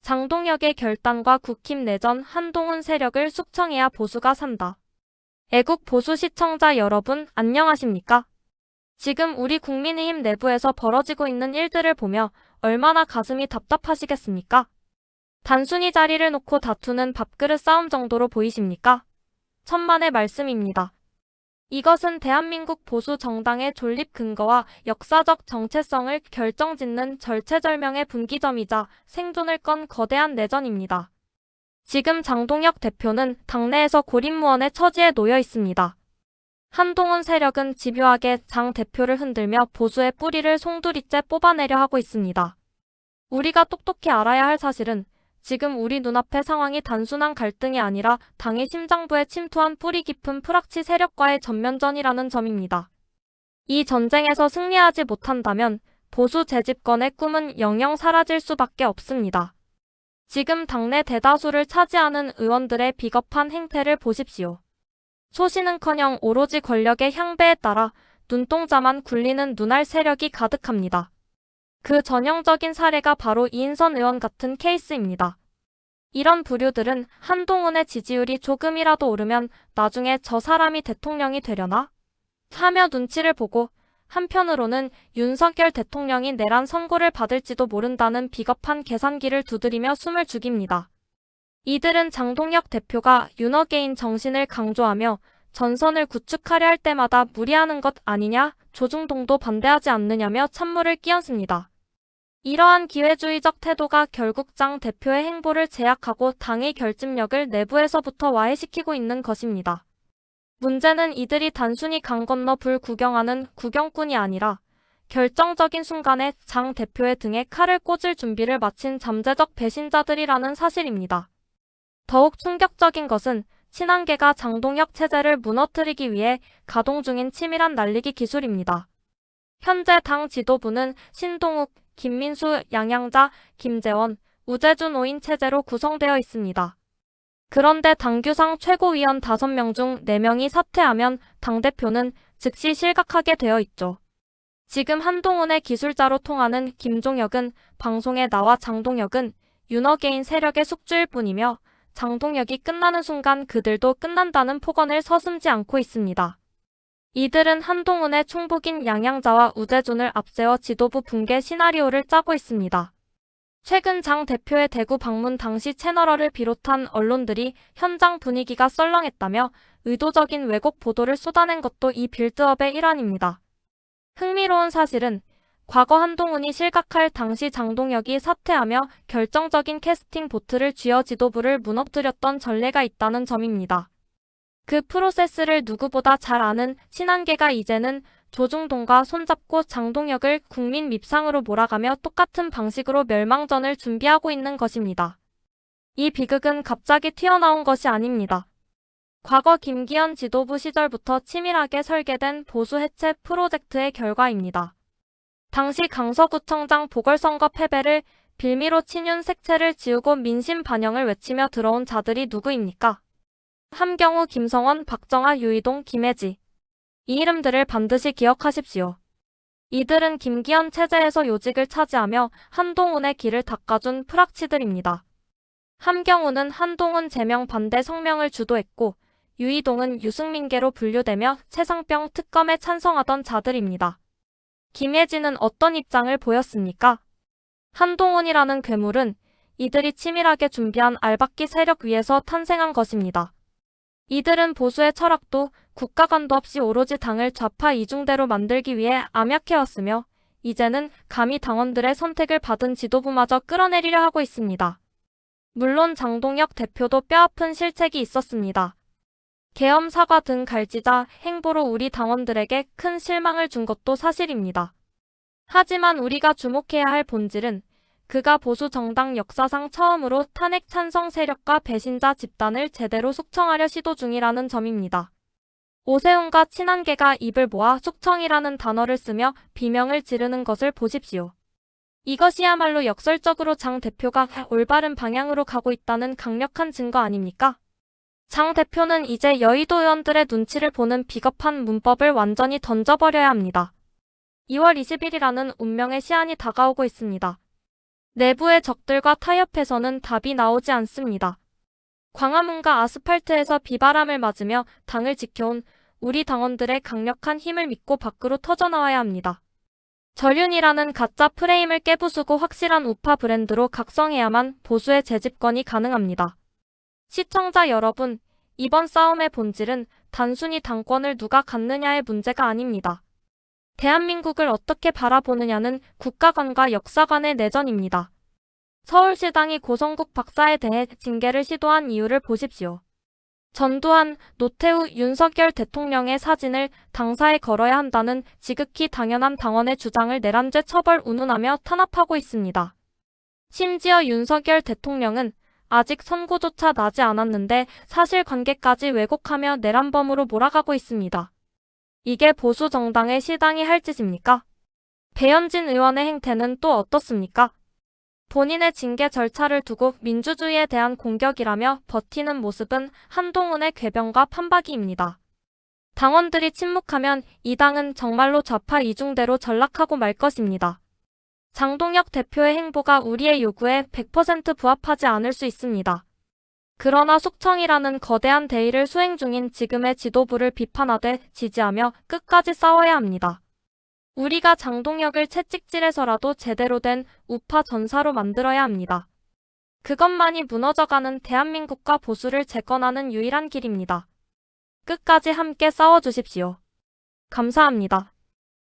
장동혁의 결단과 국힘 내전 한동훈 세력을 숙청해야 보수가 산다. 애국 보수 시청자 여러분 안녕하십니까? 지금 우리 국민의힘 내부에서 벌어지고 있는 일들을 보며 얼마나 가슴이 답답하시겠습니까? 단순히 자리를 놓고 다투는 밥그릇 싸움 정도로 보이십니까? 천만의 말씀입니다. 이것은 대한민국 보수 정당의 존립 근거와 역사적 정체성을 결정짓는 절체절명의 분기점이자 생존을 건 거대한 내전입니다. 지금 장동혁 대표는 당내에서 고립무원의 처지에 놓여 있습니다. 한동훈 세력은 집요하게 장 대표를 흔들며 보수의 뿌리를 송두리째 뽑아내려 하고 있습니다. 우리가 똑똑히 알아야 할 사실은 지금 우리 눈앞의 상황이 단순한 갈등이 아니라 당의 심장부에 침투한 뿌리 깊은 프락치 세력과의 전면전이라는 점입니다. 이 전쟁에서 승리하지 못한다면 보수 재집권의 꿈은 영영 사라질 수밖에 없습니다. 지금 당내 대다수를 차지하는 의원들의 비겁한 행태를 보십시오. 소신은커녕 오로지 권력의 향배에 따라 눈동자만 굴리는 눈알 세력이 가득합니다. 그 전형적인 사례가 바로 이인선 의원 같은 케이스입니다. 이런 부류들은 한동훈의 지지율이 조금이라도 오르면 나중에 저 사람이 대통령이 되려나? 하며 눈치를 보고 한편으로는 윤석열 대통령이 내란 선고를 받을지도 모른다는 비겁한 계산기를 두드리며 숨을 죽입니다. 이들은 장동혁 대표가 윤어게인 정신을 강조하며 전선을 구축하려 할 때마다 무리하는 것 아니냐, 조중동도 반대하지 않느냐며 찬물을 끼얹습니다. 이러한 기회주의적 태도가 결국 장 대표의 행보를 제약하고 당의 결집력을 내부에서부터 와해시키고 있는 것입니다. 문제는 이들이 단순히 강 건너 불 구경하는 구경꾼이 아니라 결정적인 순간에 장 대표의 등에 칼을 꽂을 준비를 마친 잠재적 배신자들이라는 사실입니다. 더욱 충격적인 것은 친한계가 장동혁 체제를 무너뜨리기 위해 가동 중인 치밀한 날리기 기술입니다. 현재 당 지도부는 신동욱, 김민수, 양양자, 김재원, 우재준 5인 체제로 구성되어 있습니다. 그런데 당규상 최고위원 5명 중 4명이 사퇴하면 당대표는 즉시 실각하게 되어 있죠. 지금 한동훈의 기술자로 통하는 김종혁은 방송에 나와 장동혁은 윤어게인 세력의 숙주일 뿐이며 장동혁이 끝나는 순간 그들도 끝난다는 폭언을 서슴지 않고 있습니다. 이들은 한동훈의 충북인 양양자와 우재준을 앞세워 지도부 붕괴 시나리오를 짜고 있습니다. 최근 장 대표의 대구 방문 당시 채널화를 비롯한 언론들이 현장 분위기가 썰렁했다며 의도적인 왜곡 보도를 쏟아낸 것도 이 빌드업의 일환입니다. 흥미로운 사실은 과거 한동훈이 실각할 당시 장동혁이 사퇴하며 결정적인 캐스팅 보트를 쥐어 지도부를 무너뜨렸던 전례가 있다는 점입니다. 그 프로세스를 누구보다 잘 아는 친한계가 이제는 조중동과 손잡고 장동혁을 국민 밉상으로 몰아가며 똑같은 방식으로 멸망전을 준비하고 있는 것입니다. 이 비극은 갑자기 튀어나온 것이 아닙니다. 과거 김기현 지도부 시절부터 치밀하게 설계된 보수 해체 프로젝트의 결과입니다. 당시 강서구청장 보궐선거 패배를 빌미로 친윤 색채를 지우고 민심 반영을 외치며 들어온 자들이 누구입니까? 함경우, 김성원, 박정아, 유이동, 김혜지. 이 이름들을 반드시 기억하십시오. 이들은 김기현 체제에서 요직을 차지하며 한동훈의 길을 닦아준 프락치들입니다. 함경우는 한동훈 제명 반대 성명을 주도했고 유이동은 유승민계로 분류되며 최상병 특검에 찬성하던 자들입니다. 김혜지는 어떤 입장을 보였습니까? 한동훈이라는 괴물은 이들이 치밀하게 준비한 알박기 세력 위에서 탄생한 것입니다. 이들은 보수의 철학도 국가관도 없이 오로지 당을 좌파 이중대로 만들기 위해 암약해왔으며 이제는 감히 당원들의 선택을 받은 지도부마저 끌어내리려 하고 있습니다. 물론 장동혁 대표도 뼈아픈 실책이 있었습니다. 계엄 사과 등 갈지자 행보로 우리 당원들에게 큰 실망을 준 것도 사실입니다. 하지만 우리가 주목해야 할 본질은 그가 보수 정당 역사상 처음으로 탄핵 찬성 세력과 배신자 집단을 제대로 숙청하려 시도 중이라는 점입니다. 오세훈과 친한계가 입을 모아 숙청이라는 단어를 쓰며 비명을 지르는 것을 보십시오. 이것이야말로 역설적으로 장 대표가 올바른 방향으로 가고 있다는 강력한 증거 아닙니까? 장 대표는 이제 여의도 의원들의 눈치를 보는 비겁한 문법을 완전히 던져버려야 합니다. 2월 20일이라는 운명의 시한이 다가오고 있습니다. 내부의 적들과 타협해서는 답이 나오지 않습니다. 광화문과 아스팔트에서 비바람을 맞으며 당을 지켜온 우리 당원들의 강력한 힘을 믿고 밖으로 터져나와야 합니다. 전륜이라는 가짜 프레임을 깨부수고 확실한 우파 브랜드로 각성해야만 보수의 재집권이 가능합니다. 시청자 여러분, 이번 싸움의 본질은 단순히 당권을 누가 갖느냐의 문제가 아닙니다. 대한민국을 어떻게 바라보느냐는 국가관과 역사관의 내전입니다. 서울시당이 고성국 박사에 대해 징계를 시도한 이유를 보십시오. 전두환, 노태우, 윤석열 대통령의 사진을 당사에 걸어야 한다는 지극히 당연한 당원의 주장을 내란죄 처벌 운운하며 탄압하고 있습니다. 심지어 윤석열 대통령은 아직 선고조차 나지 않았는데 사실관계까지 왜곡하며 내란범으로 몰아가고 있습니다. 이게 보수 정당의 시당이 할 짓입니까? 배현진 의원의 행태는 또 어떻습니까? 본인의 징계 절차를 두고 민주주의에 대한 공격이라며 버티는 모습은 한동훈의 궤변과 판박이입니다. 당원들이 침묵하면 이 당은 정말로 좌파 이중대로 전락하고 말 것입니다. 장동혁 대표의 행보가 우리의 요구에 100% 부합하지 않을 수 있습니다. 그러나 숙청이라는 거대한 대의를 수행 중인 지금의 지도부를 비판하되 지지하며 끝까지 싸워야 합니다. 우리가 장동혁을 채찍질해서라도 제대로 된 우파 전사로 만들어야 합니다. 그것만이 무너져가는 대한민국과 보수를 재건하는 유일한 길입니다. 끝까지 함께 싸워주십시오. 감사합니다.